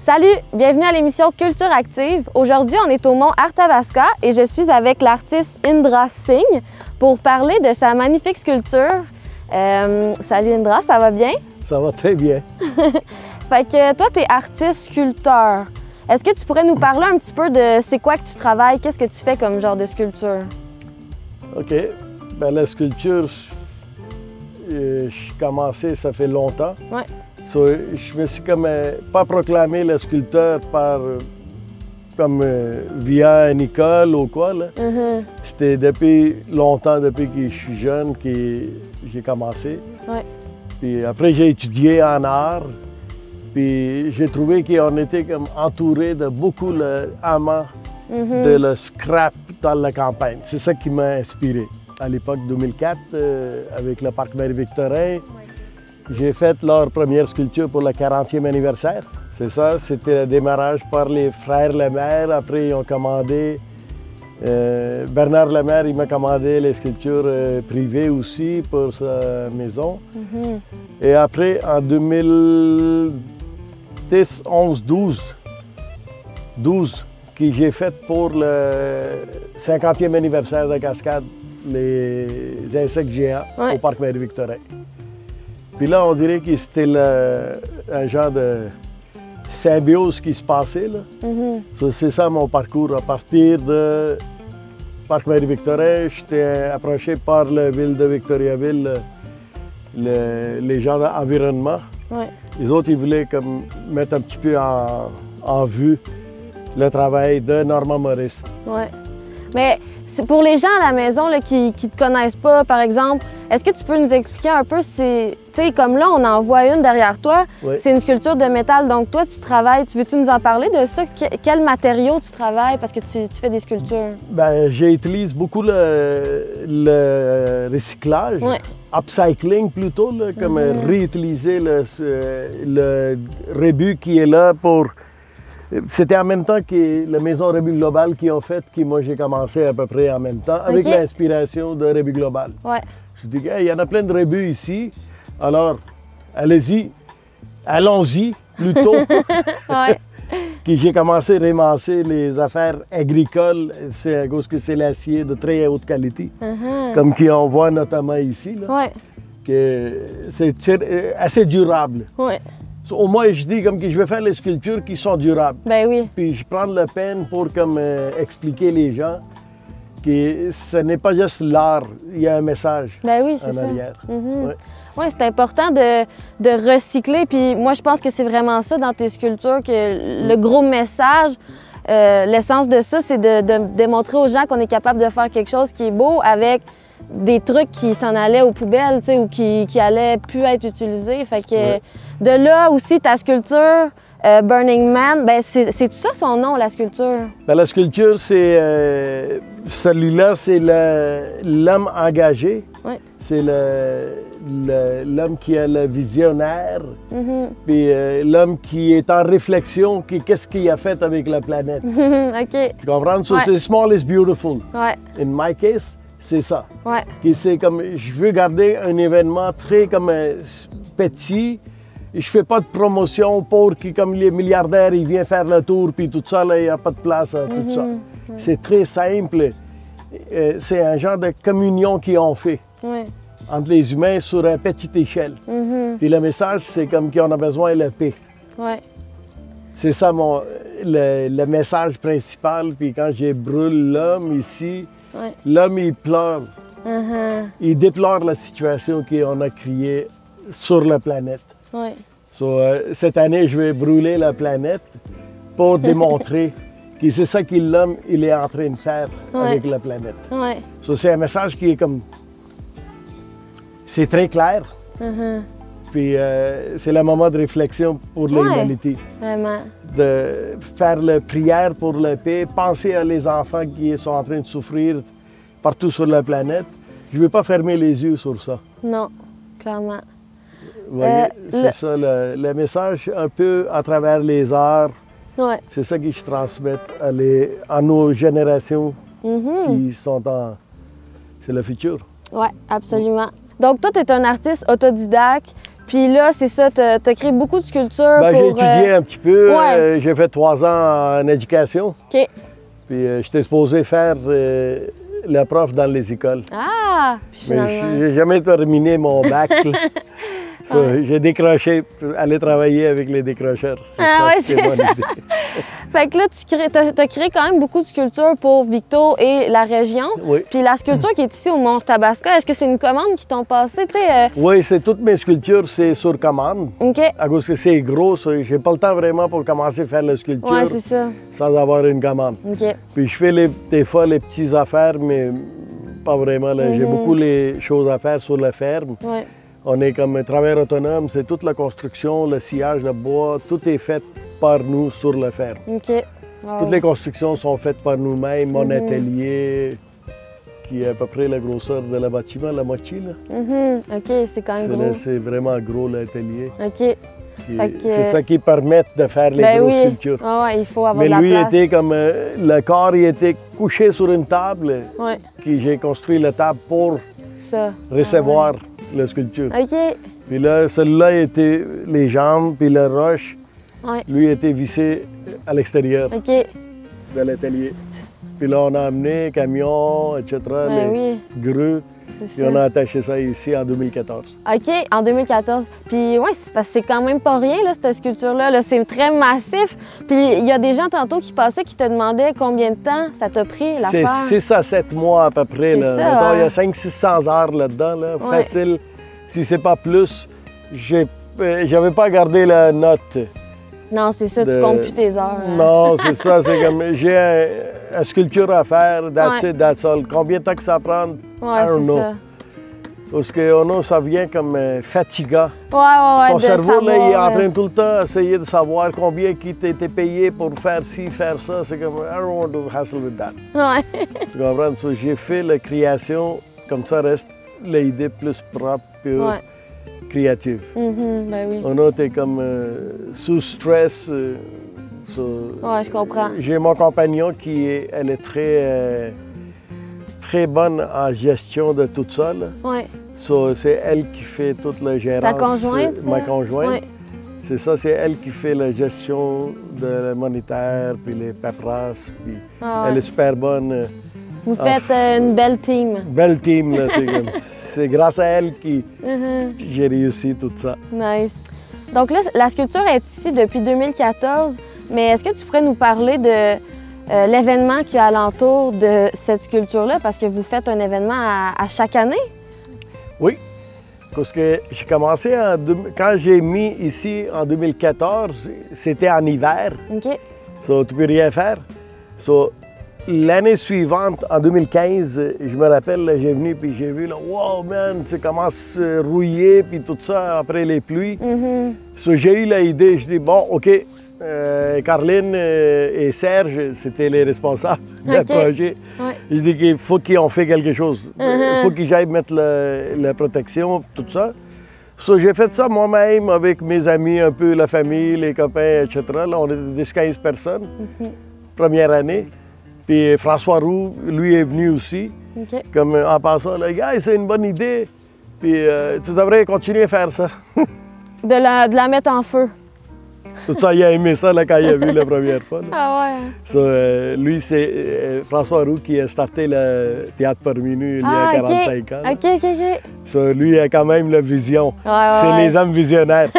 Salut, bienvenue à l'émission Culture Active. Aujourd'hui, on est au mont Arthavasca et je suis avec l'artiste Indra Singh pour parler de sa magnifique sculpture. Salut Indra, ça va bien? Ça va très bien. Fait que toi, tu es artiste sculpteur. Est-ce que tu pourrais nous parler un petit peu de c'est quoi que tu travailles, qu'est-ce que tu fais comme genre de sculpture? OK. Ben, la sculpture, j'ai commencé, ça fait longtemps. Ouais. So, je me suis comme pas proclamé le sculpteur via une école ou quoi. Là. C'était depuis longtemps, depuis que je suis jeune, que j'ai commencé. Ouais. Puis après, j'ai étudié en art. Puis j'ai trouvé qu'on était comme entouré de beaucoup d'amas de le scrap dans la campagne. C'est ça qui m'a inspiré. À l'époque 2004, avec le Parc Marie-Victorin, j'ai fait leur première sculpture pour le 40e anniversaire. C'est ça, c'était le démarrage par les frères Lemaire. Après, ils ont commandé, Bernard Lemaire, il m'a commandé les sculptures privées aussi pour sa maison. Et après, en 2010, 11, 12, que j'ai fait pour le 50e anniversaire de Cascade, les insectes géants au Parc Marie-Victorin. Puis là, on dirait que c'était un genre de symbiose qui se passait. C'est ça mon parcours. À partir de Parc Marie-Victorin, j'étais approché par la ville de Victoriaville, les gens de l'environnement. Les autres, ils voulaient comme mettre un petit peu en vue le travail de Normand Maurice. Mais pour les gens à la maison là, qui ne te connaissent pas, par exemple, est-ce que tu peux nous expliquer un peu, tu sais, comme là, on en voit une derrière toi, c'est une sculpture de métal, donc toi, tu travailles, veux-tu nous en parler de ça? Quel matériau tu travailles parce que tu fais des sculptures? Bien, j'utilise beaucoup le recyclage, upcycling plutôt, là, comme réutiliser le rebut qui est là pour... C'était en même temps que la maison Rebut Global qui ont fait, que moi j'ai commencé à peu près en même temps, avec l'inspiration de Rebut Global. Je dis, il y en a plein de rebuts ici, alors allez-y, allons-y plutôt. Puis j'ai commencé à ramasser les affaires agricoles, c'est à cause que c'est l'acier de très haute qualité, comme qu'on voit notamment ici, là, que c'est assez durable. Au moins, je dis comme que je vais faire les sculptures qui sont durables. Ben oui. Puis je prends la peine pour comme, expliquer les gens que ce n'est pas juste l'art, il y a un message ben oui, c'est en arrière. Oui, c'est important de recycler. Puis moi, je pense que c'est vraiment ça dans tes sculptures, que le gros message, l'essence de ça, c'est de démontrer aux gens qu'on est capable de faire quelque chose qui est beau avec des trucs qui s'en allaient aux poubelles, tu sais, ou qui allaient plus être utilisés. Fait que de là aussi, ta sculpture, Burning Man, ben c'est ça son nom, la sculpture? Ben, la sculpture, c'est... celui-là, c'est l'homme engagé. C'est l'homme qui est le visionnaire. Puis l'homme qui est en réflexion, qu'est-ce qu'il a fait avec la planète. Tu comprends? So, c'est small is beautiful. In my case, c'est ça. C'est comme, je veux garder un événement très comme petit. Je fais pas de promotion pour que, comme les milliardaires, ils viennent faire le tour, puis tout ça, là, il n'y a pas de place à tout ça. C'est très simple. C'est un genre de communion qu'ils ont fait entre les humains sur une petite échelle. Puis le message, c'est comme qu'on a besoin de la paix. C'est ça le message principal. Puis quand je brûle l'homme ici, l'homme, il pleure. Il déplore la situation qu'on a créée sur la planète. So, cette année, je vais brûler la planète pour démontrer que c'est ça que l'homme est en train de faire avec la planète. So, c'est un message qui est comme... C'est très clair. Puis c'est le moment de réflexion pour l'humanité. De faire la prière pour la paix, penser à les enfants qui sont en train de souffrir partout sur la planète. Je ne veux pas fermer les yeux sur ça. Non, clairement. Vous voyez, c'est ça le message un peu à travers les arts. C'est ça que je transmets à nos générations qui sont c'est le futur. Oui, absolument. Donc toi, tu es un artiste autodidacte Puis là, c'est ça, tu as créé beaucoup de sculptures Ben, j'ai étudié un petit peu. Ouais. J'ai fait 3 ans en éducation. OK. Puis j'étais supposé faire le prof dans les écoles. Ah! Puis Mais finalement... j'ai jamais terminé mon bac. là. J'ai décroché pour aller travailler avec les décrocheurs. C'est mon idée. Fait que là, tu as créé quand même beaucoup de sculptures pour Victo et la région. Oui. Puis la sculpture qui est ici au Mont Tabasca, est-ce que c'est une commande qui t'ont passé? Oui, c'est toutes mes sculptures, c'est sur commande. OK. À cause que c'est gros, j'ai pas le temps vraiment pour commencer à faire la sculpture Ouais, c'est ça. sans avoir une commande. OK. Puis je fais des fois les petites affaires, mais pas vraiment. J'ai beaucoup les choses à faire sur la ferme. Ouais. On est comme un travailleur autonome, c'est toute la construction, le sciage, le bois, tout est fait par nous sur la ferme. OK. Wow. Toutes les constructions sont faites par nous-mêmes, mon atelier, qui est à peu près la grosseur de la bâtiment, la moitié. Là. OK, c'est quand même gros. C'est vraiment gros l'atelier. OK. C'est ça qui permet de faire les grosses sculptures. Ah ouais, il faut avoir Mais de la lui place. était comme le corps, il était couché sur une table. Ouais. J'ai construit la table pour recevoir la sculpture. OK. Puis là, celui-là était les jambes, puis la roche, lui était vissé à l'extérieur de l'atelier. Puis là, on a amené camion, etc., les grues, puis on a attaché ça ici en 2014. OK, en 2014. Puis oui, c'est parce que c'est quand même pas rien, là, cette sculpture-là. -là, c'est très massif. Puis il y a des gens tantôt qui passaient qui te demandaient combien de temps ça t'a pris la faire. C'est 6 à 7 mois à peu près. Là. Ça, Mettons, il y a 500-600 heures là-dedans, là. Facile. Si c'est pas plus, j'avais pas gardé la note. Non, c'est ça, tu comptes plus tes heures. Non, c'est ça, c'est comme, j'ai une sculpture à faire, that's it, that's all. Combien de temps que ça prend? Ouais, c'est ça. Parce que ça vient comme fatigant. Ouais, Ton cerveau, savoir, là, il est en train tout le temps d'essayer de savoir combien qui t'a été payé pour faire ci, faire ça. C'est comme, I don't want to hassle with that. Ouais. Tu comprends? So, j'ai fait la création, comme ça reste l'idée plus propre, pure, créative. Ben oui. On a été comme sous stress. Ouais, je comprends. J'ai mon compagnon elle est très bonne en gestion de tout ça. Ouais. C'est elle qui fait toute la gérance. Ta conjointe? Ma conjointe. Ouais. C'est ça, c'est elle qui fait la gestion de la monétaire, puis les paperasses. Puis elle est super bonne. Vous faites une belle team. Belle team, là. C'est grâce à elle que j'ai réussi tout ça. Nice. Donc là, la sculpture est ici depuis 2014, mais est-ce que tu pourrais nous parler de l'événement qui est alentour de cette sculpture-là, parce que vous faites un événement à chaque année? Oui, parce que j'ai commencé, quand j'ai mis ici en 2014, c'était en hiver. OK. So, tu peux rien faire. So, l'année suivante, en 2015, je me rappelle, j'ai venu puis j'ai vu, là, wow, man, ça commence à rouiller puis tout ça après les pluies. So, j'ai eu l'idée, je dis, bon, OK, Caroline et Serge, c'était les responsables du projet. Ouais. Je dis qu'il faut qu'ils ont fait quelque chose. Il faut qu'ils aillent mettre la protection, tout ça. So, j'ai fait ça moi-même avec mes amis, un peu la famille, les copains, etc. Là, on était 10-15 personnes, première année. Puis François Roux, lui, est venu aussi, comme en passant, les gars, c'est une bonne idée, puis tu devrais continuer à faire ça. de la mettre en feu. Tout ça, il a aimé ça là, quand il a vu la première fois. Là. Ah ouais? So, lui, c'est François Roux qui a starté le théâtre parmi nous il y a 45 ans. OK. So, lui, il a quand même la vision. C'est les hommes visionnaires.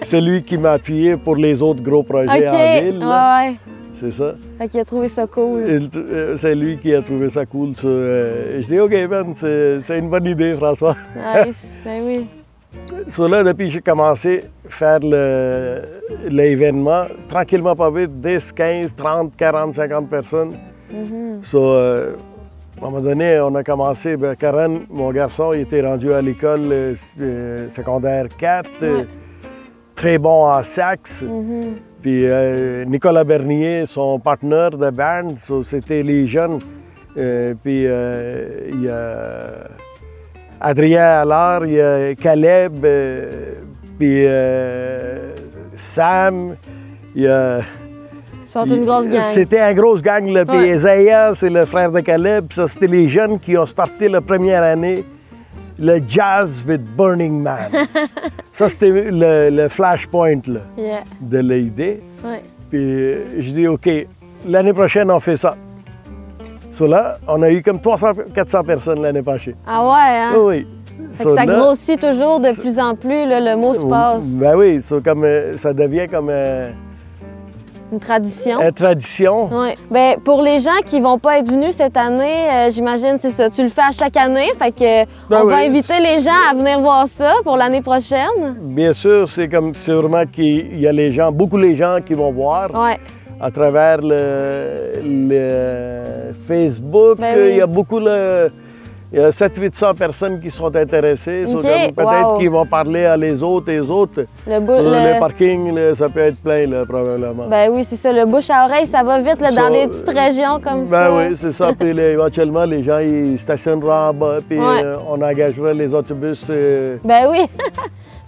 C'est lui qui m'a appuyé pour les autres gros projets en ville. Ouais. C'est ça. Fait qu'il a trouvé ça cool. C'est lui qui a trouvé ça cool. Je dis, OK, Ben, c'est une bonne idée, François. Nice, ben oui. Là, depuis que j'ai commencé à faire l'événement, tranquillement pas vite, 10, 15, 30, 40, 50 personnes. À un moment donné, on a commencé, Karen, mon garçon, il était rendu à l'école secondaire 4, très bon en sax. Puis Nicolas Bernier, son partenaire de band, c'était les jeunes. Puis il y a Adrien Allard, il y a Caleb, puis Sam, il y a... Ils sont une grosse gang. C'était une grosse gang, là. Puis Isaiah, c'est le frère de Caleb. Ça, c'était les jeunes qui ont starté la première année le Jazz with Burning Man. Ça, c'était le flashpoint là, de l'idée. Ouais. Puis je dis, OK, l'année prochaine, on fait ça. So là, on a eu comme 300-400 personnes l'année passée. Ah ouais, hein? Oui. Fait que ça grossit toujours de plus en plus, là, le mot se passe. Ben oui, comme, ça devient comme... Une tradition. Une tradition. Oui. Bien, pour les gens qui ne vont pas être venus cette année, j'imagine, c'est ça. Tu le fais à chaque année, fait que on va inviter les gens à venir voir ça pour l'année prochaine. Bien sûr, c'est comme sûrement qu'il y a les gens, beaucoup les gens qui vont voir. Ouais. À travers le Facebook, il y a beaucoup il y a 700-800 personnes qui seront intéressées. Okay. Peut-être qu'ils vont parler à les autres et les autres. Le parking, ça peut être plein, là, probablement. Ben oui, c'est ça. Le bouche à oreille, ça va vite là, dans des petites régions comme ça. Ben oui, c'est ça. Puis éventuellement, les gens, ils stationneront en bas, puis on engagera les autobus. Ben oui.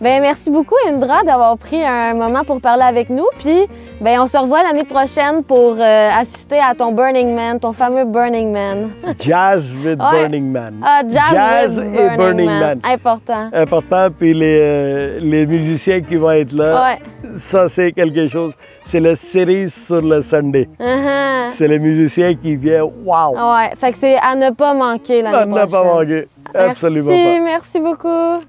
Bien, merci beaucoup, Indra, d'avoir pris un moment pour parler avec nous. Puis, bien, on se revoit l'année prochaine pour assister à ton Burning Man, ton fameux Burning Man. Jazz with Burning Man. Ah, Jazz with Burning Man. Important. Important. Puis les musiciens qui vont être là, ça, c'est quelque chose. C'est le series sur le Sunday. C'est les musiciens qui viennent. Wow! Ouais, fait que c'est à ne pas manquer l'année prochaine. À ne pas manquer. Absolument pas. Merci beaucoup.